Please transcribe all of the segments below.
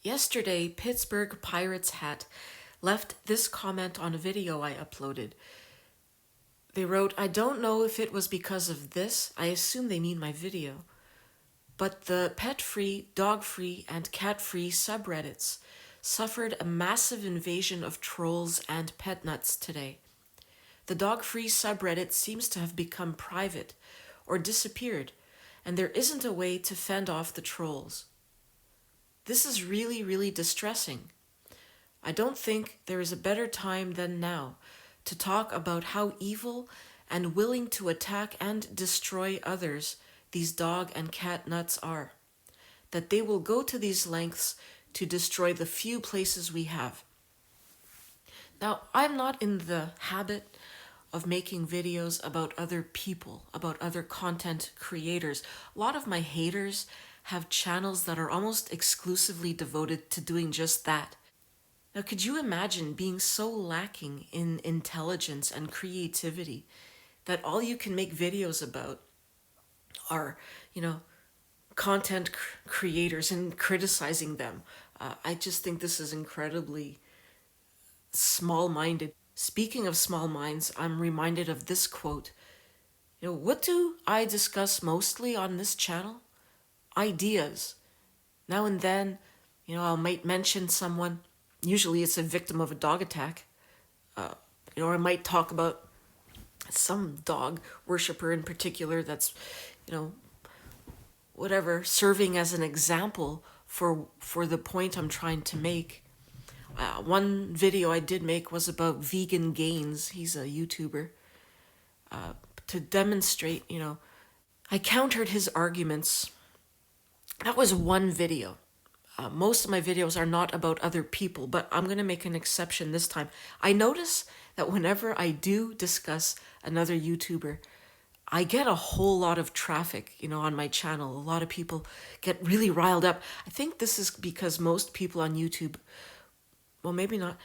Yesterday, Pittsburgh Pirates hat left this comment on a video I uploaded. They wrote, "I don't know if it was because of this, I assume they mean my video, but the pet-free, dog-free, and cat-free subreddits suffered a massive invasion of trolls and pet nuts today. The dog-free subreddit seems to have become private or disappeared, and there isn't a way to fend off the trolls. This is really, really distressing. I don't think there is a better time than now to talk about how evil and willing to attack and destroy others these dog and cat nuts are. That they will go to these lengths to destroy the few places we have." Now, I'm not in the habit of making videos about other people, about other content creators. A lot of my haters have channels that are almost exclusively devoted to doing just that. Now, could you imagine being so lacking in intelligence and creativity that all you can make videos about are, content creators and criticizing them? I just think this is incredibly small-minded. Speaking of small minds, I'm reminded of this quote. What do I discuss mostly on this channel? Ideas. Now and then, I might mention someone. Usually it's a victim of a dog attack. Or I might talk about some dog worshiper in particular that's, serving as an example for the point I'm trying to make. One video I did make was about vegan gains. He's a YouTuber. To demonstrate, I countered his arguments. That was one video. Most of my videos are not about other people, but I'm going to make an exception this time. I notice that whenever I do discuss another YouTuber, I get a whole lot of traffic, on my channel. A lot of people get really riled up. I think this is because most people on YouTube, well, maybe not,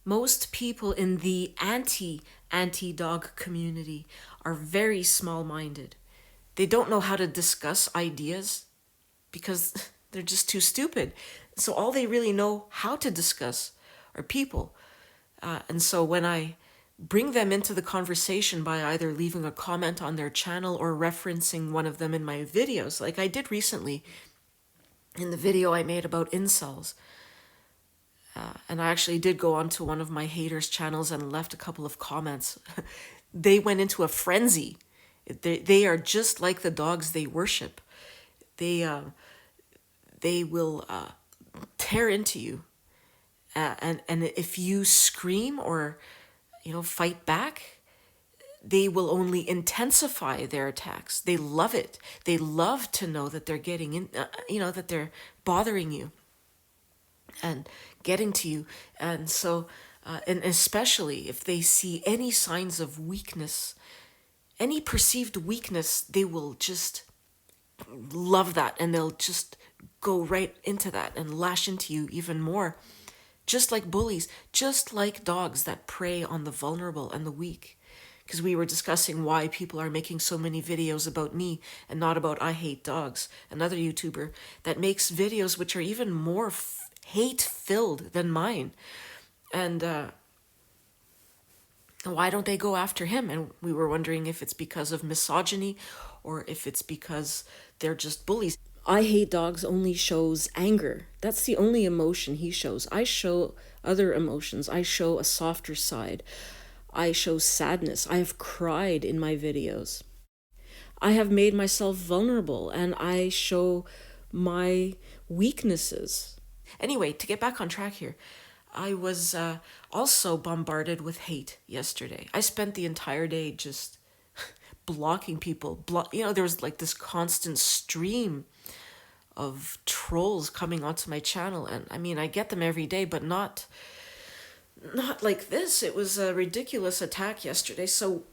most people in the anti-dog community are very small-minded. They don't know how to discuss ideas because they're just too stupid. So all they really know how to discuss are people. And so when I bring them into the conversation by either leaving a comment on their channel or referencing one of them in my videos, like I did recently in the video I made about incels, and I actually did go onto one of my haters' channels and left a couple of comments. They went into a frenzy. They are just like the dogs they worship. They will tear into you, and if you scream or fight back, they will only intensify their attacks. They love it. They love to know that they're getting in, that they're bothering you and getting to you. And so, and especially if they see any signs of weakness, any perceived weakness, they will just love that, and they'll just go right into that and lash into you even more. Just like bullies, just like dogs that prey on the vulnerable and the weak. Because we were discussing why people are making so many videos about me and not about I Hate Dogs, another YouTuber that makes videos which are even more hate-filled than mine. And why don't they go after him? And we were wondering if it's because of misogyny or if it's because they're just bullies. I Hate Dogs only shows anger. That's the only emotion he shows. I show other emotions. I show a softer side. I show sadness. I have cried in my videos. I have made myself vulnerable, and I show my weaknesses. Anyway, to get back on track here, I was also bombarded with hate yesterday. I spent the entire day just blocking people. There was like this constant stream of trolls coming onto my channel, and I mean, I get them every day, but not like this. It was a ridiculous attack yesterday, so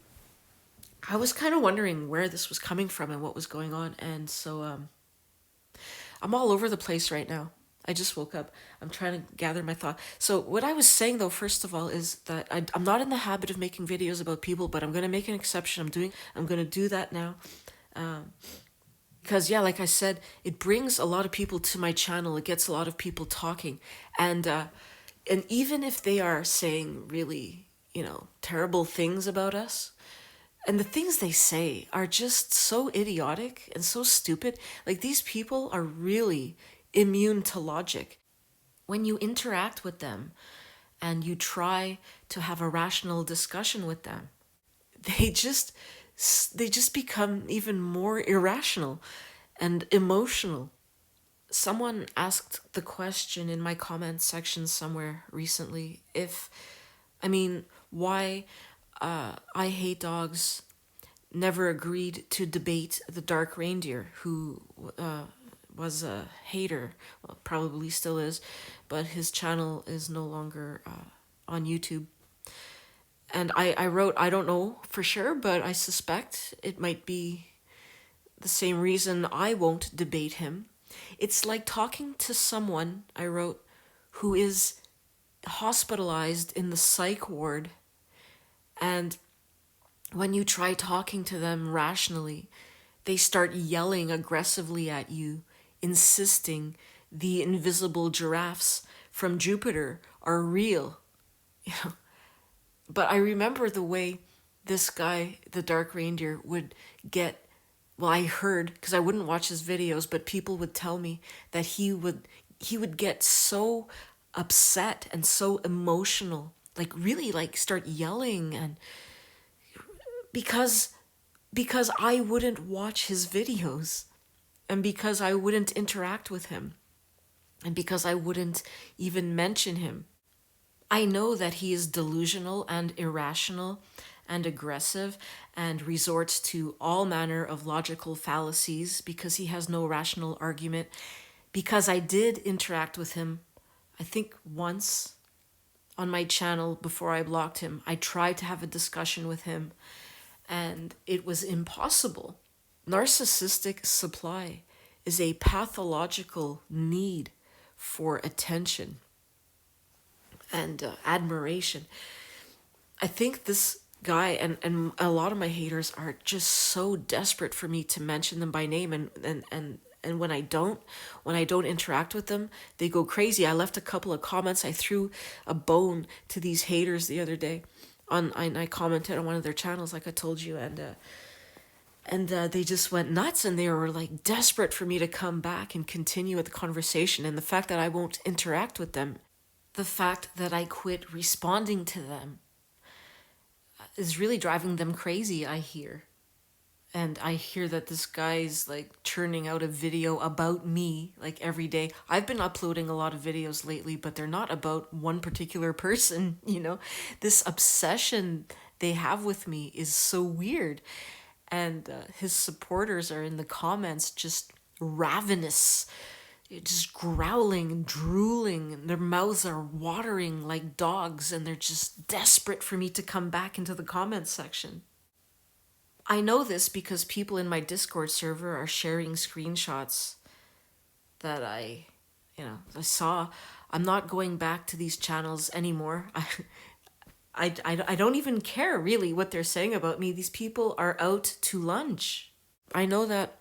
I was kind of wondering where this was coming from and what was going on. And so I'm all over the place right now. I just woke up. I'm trying to gather my thought. So what I was saying, though, first of all, is that I'm not in the habit of making videos about people, but I'm going to make an exception. I'm going to do that now. Because, yeah, like I said, it brings a lot of people to my channel. It gets a lot of people talking. And even if they are saying really, terrible things about us, and the things they say are just so idiotic and so stupid. Like, these people are really immune to logic. When you interact with them and you try to have a rational discussion with them, they just they just become even more irrational and emotional. Someone asked the question in my comment section somewhere recently if, I mean, why I Hate Dogs never agreed to debate the Dark Reindeer, who was a hater, well, probably still is, but his channel is no longer on YouTube. And I wrote, I don't know for sure, but I suspect it might be the same reason I won't debate him. It's like talking to someone, I wrote, who is hospitalized in the psych ward, and when you try talking to them rationally, they start yelling aggressively at you, insisting the invisible giraffes from Jupiter are real. You know? But I remember the way this guy, the Dark Reindeer, would get, well, I heard, because I wouldn't watch his videos, but people would tell me that he would get so upset and so emotional, like really like start yelling, and because I wouldn't watch his videos, and because I wouldn't interact with him, and because I wouldn't even mention him. I know that he is delusional and irrational and aggressive and resorts to all manner of logical fallacies because he has no rational argument. Because I did interact with him, I think once on my channel before I blocked him, I tried to have a discussion with him and it was impossible. Narcissistic supply is a pathological need for attention and admiration. I think this guy and a lot of my haters are just so desperate for me to mention them by name, and when I don't interact with them, they go crazy. I left a couple of comments. I threw a bone to these haters the other day and I commented on one of their channels, like I told you, and they just went nuts, and they were like desperate for me to come back and continue with the conversation. And the fact that I won't interact with them, the fact that I quit responding to them, is really driving them crazy, I hear. And I hear that this guy's like churning out a video about me like every day. I've been uploading a lot of videos lately, but they're not about one particular person, you know? This obsession they have with me is so weird. And his supporters are in the comments just ravenous, just growling and drooling, and their mouths are watering like dogs, and they're just desperate for me to come back into the comments section. I know this because people in my Discord server are sharing screenshots that I saw. I'm not going back to these channels anymore. I don't even care really what they're saying about me. These people are out to lunch. I know that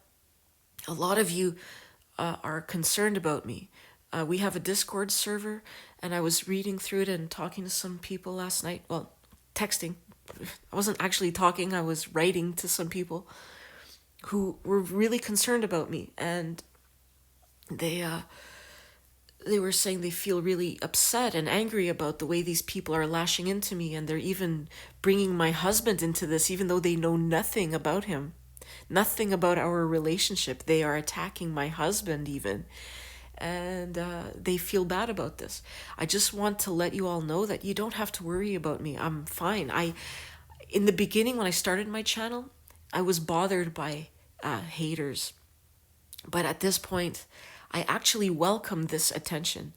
a lot of you are concerned about me. We have a Discord server, and I was reading through it and talking to some people last night. Well, texting. I wasn't actually talking, I was writing to some people who were really concerned about me, and they were saying they feel really upset and angry about the way these people are lashing into me, and they're even bringing my husband into this, even though they know nothing about him, nothing about our relationship. They are attacking my husband even, and they feel bad about this. I just want to let you all know that you don't have to worry about me. I'm fine. In the beginning, when I started my channel, I was bothered by haters, but at this point, I actually welcome this attention.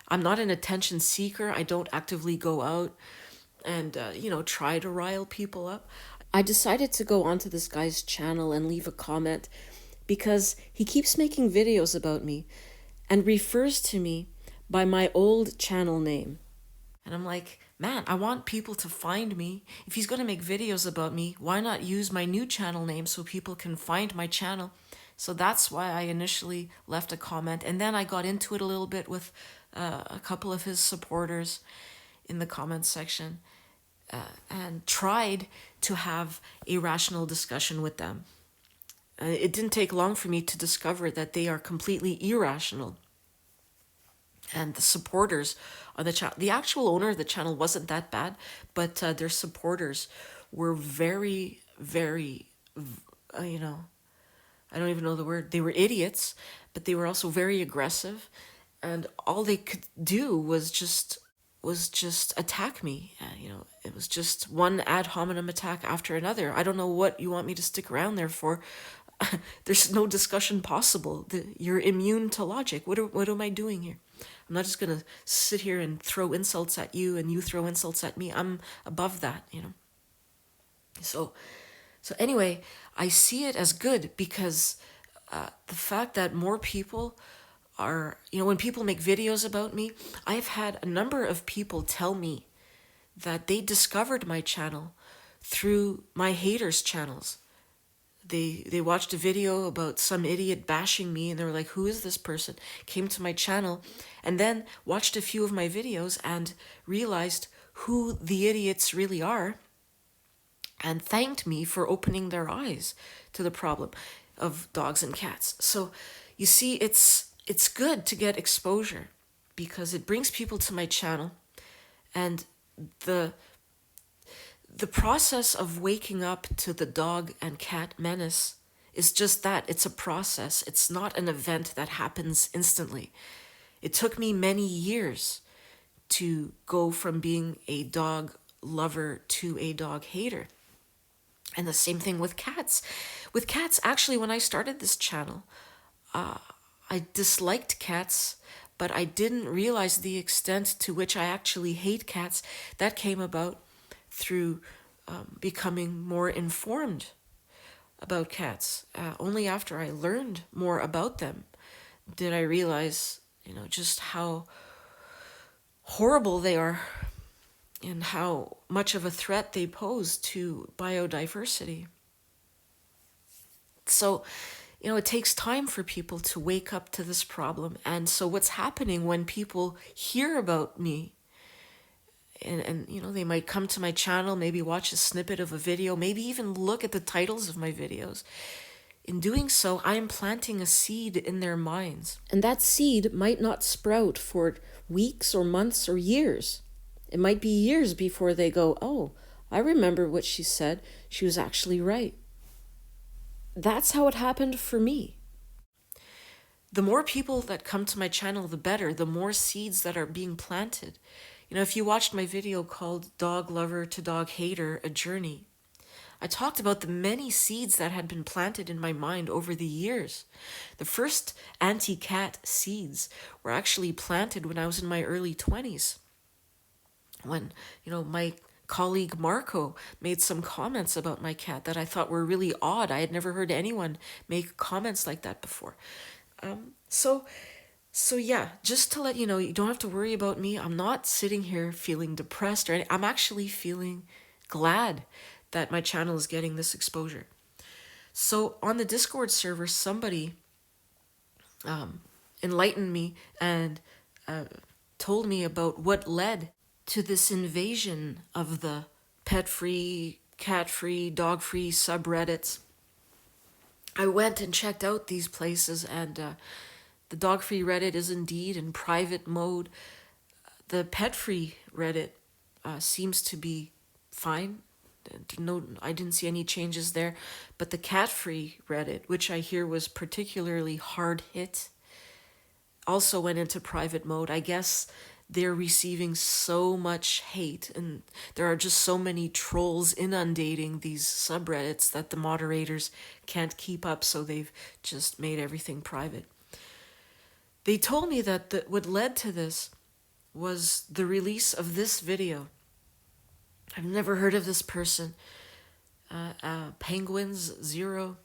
I'm not an attention seeker. I don't actively go out and try to rile people up. I decided to go onto this guy's channel and leave a comment because he keeps making videos about me and refers to me by my old channel name. And I'm like, man, I want people to find me. If he's going to make videos about me, why not use my new channel name so people can find my channel? So that's why I initially left a comment. And then I got into it a little bit with a couple of his supporters in the comments section and tried to have a rational discussion with them. It didn't take long for me to discover that they are completely irrational. And the supporters on the channel, the actual owner of the channel wasn't that bad, but their supporters were very, very, you know, I don't even know the word. They were idiots, but they were also very aggressive, and all they could do was just attack me. You know, it was just one ad hominem attack after another. I don't know what you want me to stick around there for. There's no discussion possible. You're immune to logic. What am I doing here? I'm not just gonna sit here and throw insults at you and you throw insults at me. I'm above that, you know. So anyway, I see it as good because the fact that more people are, you know, when people make videos about me, I've had a number of people tell me that they discovered my channel through my haters' channels. They watched a video about some idiot bashing me and they were like, who is this person? Came to my channel and then watched a few of my videos and realized who the idiots really are and thanked me for opening their eyes to the problem of dogs and cats. So you see, it's good to get exposure because it brings people to my channel, and the process of waking up to the dog and cat menace is just that. It's a process. It's not an event that happens instantly. It took me many years to go from being a dog lover to a dog hater. And the same thing with cats. With cats, actually, when I started this channel, I disliked cats, but I didn't realize the extent to which I actually hate cats. That came about through becoming more informed about cats. Only after I learned more about them did I realize, you know, just how horrible they are and how much of a threat they pose to biodiversity. So, you know, it takes time for people to wake up to this problem. And so what's happening when people hear about me and you know, they might come to my channel, maybe watch a snippet of a video, maybe even look at the titles of my videos. In doing so, I am planting a seed in their minds. And that seed might not sprout for weeks or months or years. It might be years before they go, oh, I remember what she said. She was actually right. That's how it happened for me. The more people that come to my channel, the better, the more seeds that are being planted. You know, if you watched my video called Dog Lover to Dog Hater, A Journey, I talked about the many seeds that had been planted in my mind over the years. The first anti-cat seeds were actually planted when I was in my early 20s. When, you know, my colleague Marco made some comments about my cat that I thought were really odd. I had never heard anyone make comments like that before. So yeah, just to let you know, you don't have to worry about me. I'm not sitting here feeling depressed or anything. I'm actually feeling glad that my channel is getting this exposure. So on the Discord server, somebody enlightened me and told me about what led to this invasion of the pet-free, cat-free, dog-free subreddits. I went and checked out these places, and the dog-free Reddit is indeed in private mode. The pet-free Reddit seems to be fine. No, I didn't see any changes there. But the cat-free Reddit, which I hear was particularly hard hit, also went into private mode. I guess they're receiving so much hate and there are just so many trolls inundating these subreddits that the moderators can't keep up, so they've just made everything private. They told me that what led to this was the release of this video. I've never heard of this person, Penguinz0.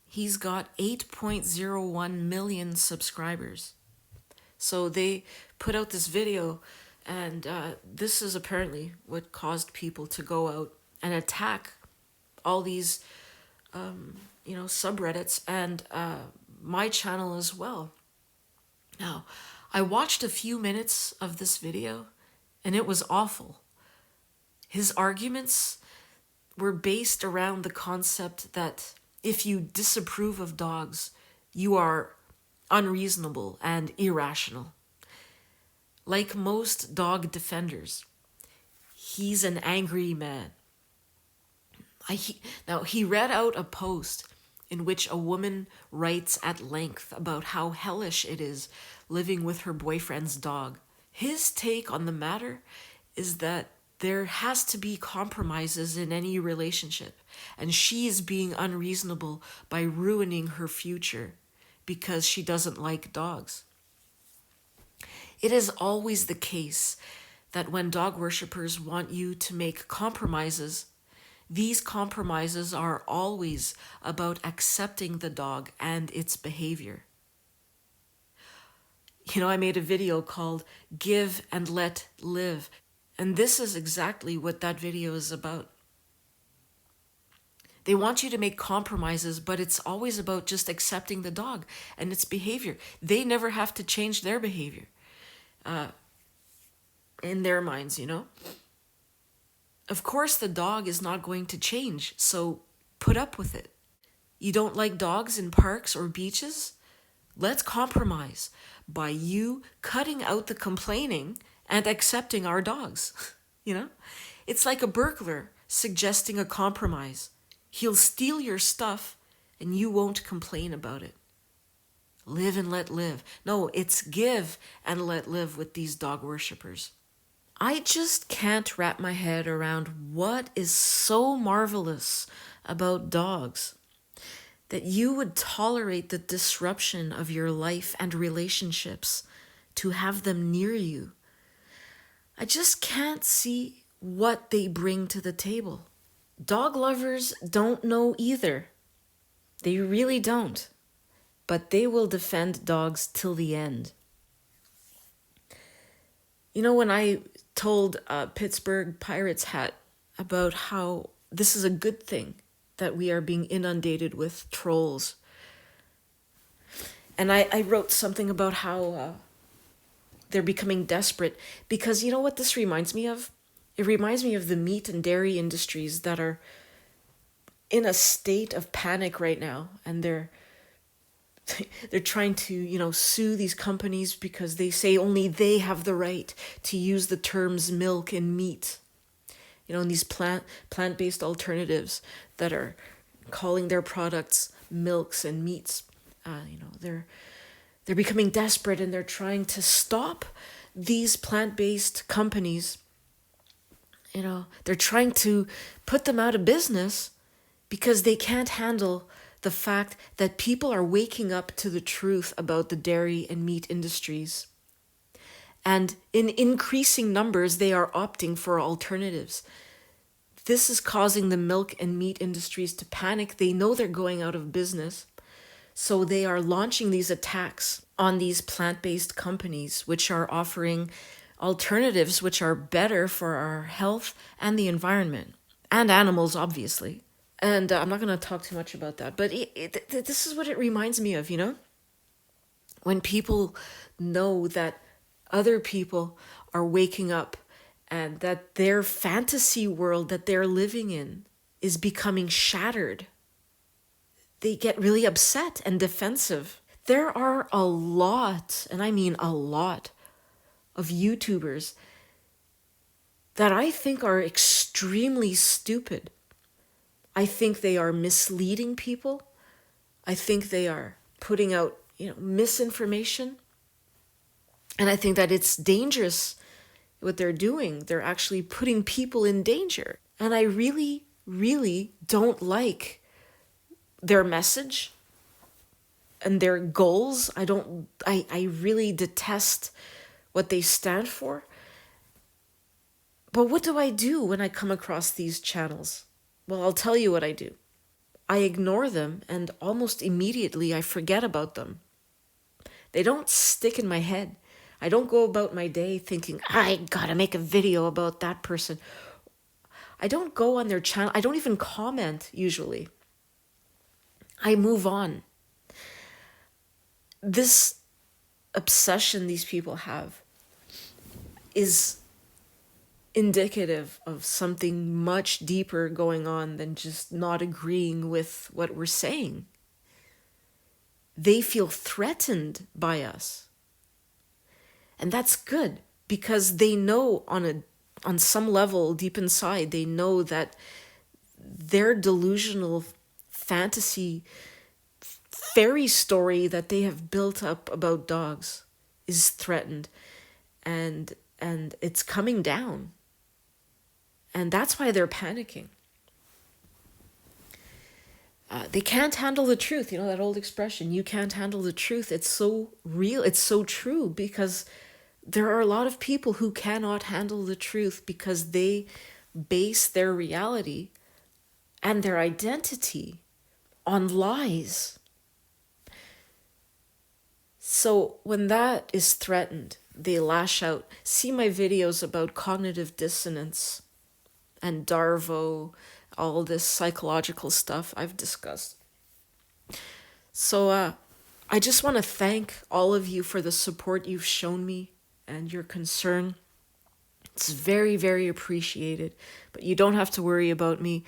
He's got 8.01 million subscribers. So they put out this video, and this is apparently what caused people to go out and attack all these subreddits and my channel as well. Now, I watched a few minutes of this video and it was awful. His arguments were based around the concept that if you disapprove of dogs, you are unreasonable and irrational. Like most dog defenders, he's an angry man. Now, he read out a post in which a woman writes at length about how hellish it is living with her boyfriend's dog. His take on the matter is that there has to be compromises in any relationship, and she is being unreasonable by ruining her future because she doesn't like dogs. It is always the case that when dog worshippers want you to make compromises, these compromises are always about accepting the dog and its behavior. I made a video called Give and Let Live, and this is exactly what that video is about. They want you to make compromises, but it's always about just accepting the dog and its behavior. They never have to change their behavior in their minds, Of course, the dog is not going to change, so put up with it. You don't like dogs in parks or beaches? Let's compromise by you cutting out the complaining and accepting our dogs. It's like a burglar suggesting a compromise. He'll steal your stuff and you won't complain about it. Live and let live. No, it's give and let live with these dog worshippers. I just can't wrap my head around what is so marvelous about dogs that you would tolerate the disruption of your life and relationships to have them near you. I just can't see what they bring to the table. Dog lovers don't know either. They really don't. But they will defend dogs till the end. When I told Pittsburgh Pirates Hat about how this is a good thing that we are being inundated with trolls. And I wrote something about how they're becoming desperate because you know what this reminds me of? It reminds me of the meat and dairy industries that are in a state of panic right now, and they're trying to, sue these companies because they say only they have the right to use the terms milk and meat. And these plant-based alternatives that are calling their products milks and meats. They're becoming desperate and they're trying to stop these plant-based companies. They're trying to put them out of business because they can't handle the fact that people are waking up to the truth about the dairy and meat industries. And in increasing numbers, they are opting for alternatives. This is causing the milk and meat industries to panic. They know they're going out of business. So they are launching these attacks on these plant-based companies, which are offering alternatives which are better for our health and the environment, and animals, obviously. And I'm not going to talk too much about that, but this is what it reminds me of, when people know that other people are waking up and that their fantasy world that they're living in is becoming shattered. They get really upset and defensive. There are a lot, and I mean a lot, of YouTubers that I think are extremely stupid. I think they are misleading people. I think they are putting out, misinformation. And I think that it's dangerous what they're doing. They're actually putting people in danger. And I really, really don't like their message and their goals. I really detest what they stand for. But what do I do when I come across these channels? Well, I'll tell you what I do. I ignore them, and almost immediately I forget about them. They don't stick in my head. I don't go about my day thinking, I gotta make a video about that person. I don't go on their channel. I don't even comment, usually. I move on. This obsession these people have is indicative of something much deeper going on than just not agreeing with what we're saying. They feel threatened by us. And that's good, because they know on some level deep inside, they know that their delusional fantasy fairy story that they have built up about dogs is threatened, and it's coming down. And that's why they're panicking. They can't handle the truth. You know that old expression, you can't handle the truth. It's so real. It's so true, because there are a lot of people who cannot handle the truth because they base their reality and their identity on lies. So when that is threatened, they lash out. See my videos about cognitive dissonance and Darvo, all this psychological stuff I've discussed. So I just want to thank all of you for the support you've shown me and your concern. It's very, very appreciated. But you don't have to worry about me.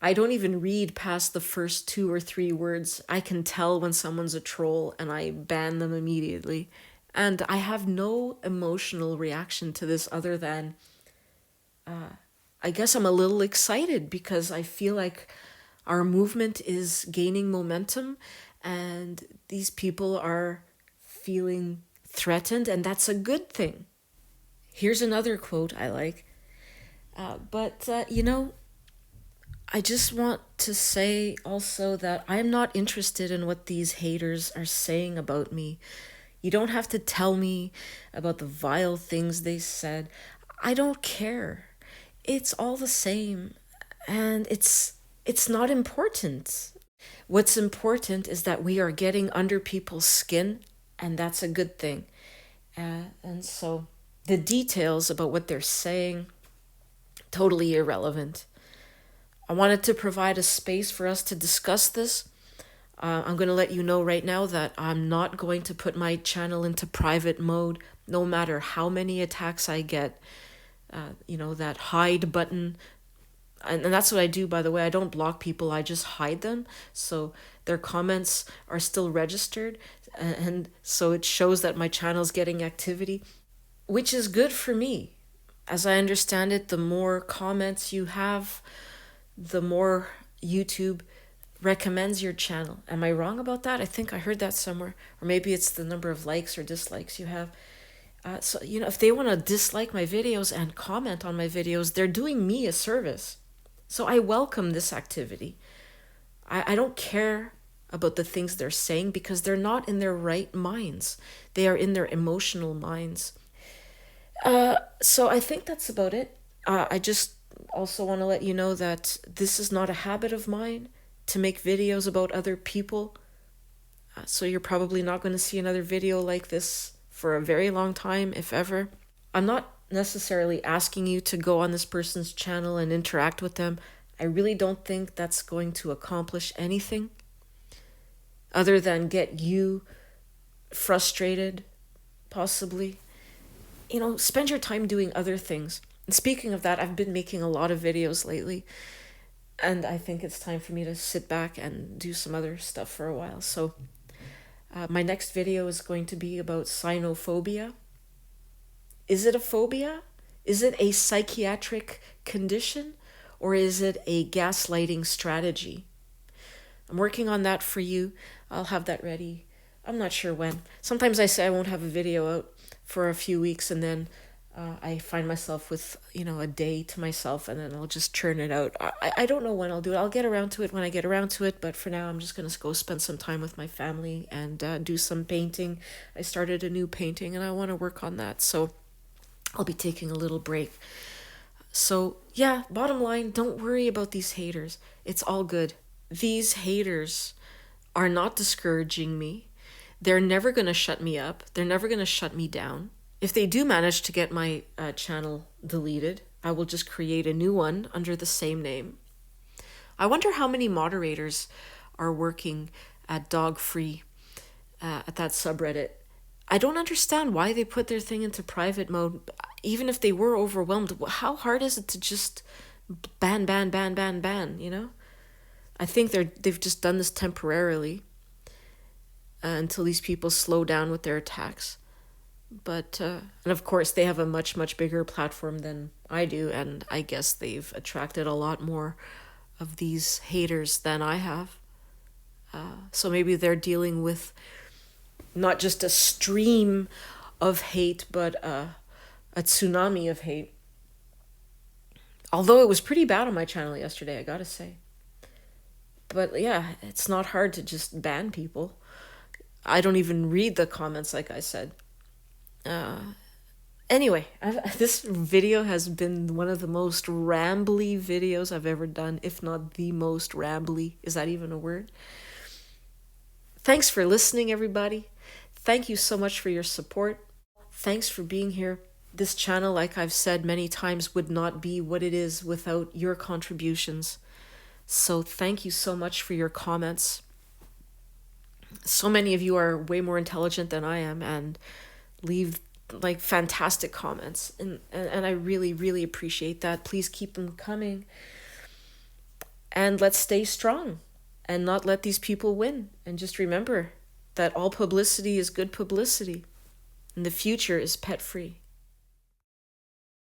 I don't even read past the first 2 or 3 words. I can tell when someone's a troll and I ban them immediately. And I have no emotional reaction to this other than I guess I'm a little excited because I feel like our movement is gaining momentum and these people are feeling threatened, and that's a good thing. Here's another quote I like. You know, I just want to say also that I'm not interested in what these haters are saying about me. You don't have to tell me about the vile things they said. I don't care. It's all the same, and it's not important. What's important is that we are getting under people's skin, and that's a good thing. And so the details about what they're saying, totally irrelevant. I wanted to provide a space for us to discuss this. I'm going to let you know right now that I'm not going to put my channel into private mode, no matter how many attacks I get. That hide button. And that's what I do, by the way. I don't block people, I just hide them. So their comments are still registered. And so it shows that my channel's getting activity, which is good for me. As I understand it, the more comments you have, the more YouTube recommends your channel. Am I wrong about that? I think I heard that somewhere. Or maybe it's the number of likes or dislikes you have. So, if they want to dislike my videos and comment on my videos, they're doing me a service. So I welcome this activity. I don't care about the things they're saying because they're not in their right minds. They are in their emotional minds. So I think that's about it. I just also want to let you know that this is not a habit of mine to make videos about other people. So you're probably not going to see another video like this for a very long time, if ever. I'm not necessarily asking you to go on this person's channel and interact with them. I really don't think that's going to accomplish anything other than get you frustrated, possibly. Spend your time doing other things. And speaking of that, I've been making a lot of videos lately, and I think it's time for me to sit back and do some other stuff for a while. So my next video is going to be about cynophobia. Is it a phobia? Is it a psychiatric condition? Or is it a gaslighting strategy? I'm working on that for you. I'll have that ready. I'm not sure when. Sometimes I say I won't have a video out for a few weeks, and then I find myself with, a day to myself, and then I'll just churn it out. I don't know when I'll do it. I'll get around to it when I get around to it, but for now I'm just going to go spend some time with my family and do some painting. I started a new painting, and I want to work on that, so I'll be taking a little break. So, yeah, bottom line, don't worry about these haters. It's all good. These haters are not discouraging me. They're never going to shut me up. They're never going to shut me down. If they do manage to get my channel deleted, I will just create a new one under the same name. I wonder how many moderators are working at dog free, at that subreddit. I don't understand why they put their thing into private mode. Even if they were overwhelmed, how hard is it to just ban, you know? I think they've just done this temporarily, until these people slow down with their attacks. But and of course they have a much bigger platform than I do, and I guess they've attracted a lot more of these haters than I have. So maybe they're dealing with not just a stream of hate, but a tsunami of hate. Although it was pretty bad on my channel yesterday, I gotta say. But yeah, it's not hard to just ban people. I don't even read the comments, like I said. Anyway, this video has been one of the most rambly videos I've ever done, if not the most rambly. Is that even a word? Thanks for listening, everybody. Thank you so much for your support. Thanks for being here. This channel, like I've said many times, would not be what it is without your contributions. So thank you so much for your comments. So many of you are way more intelligent than I am and leave like fantastic comments, and I really appreciate that. Please keep them coming, and let's stay strong and not let these people win. And just remember that all publicity is good publicity, and the future is pet free.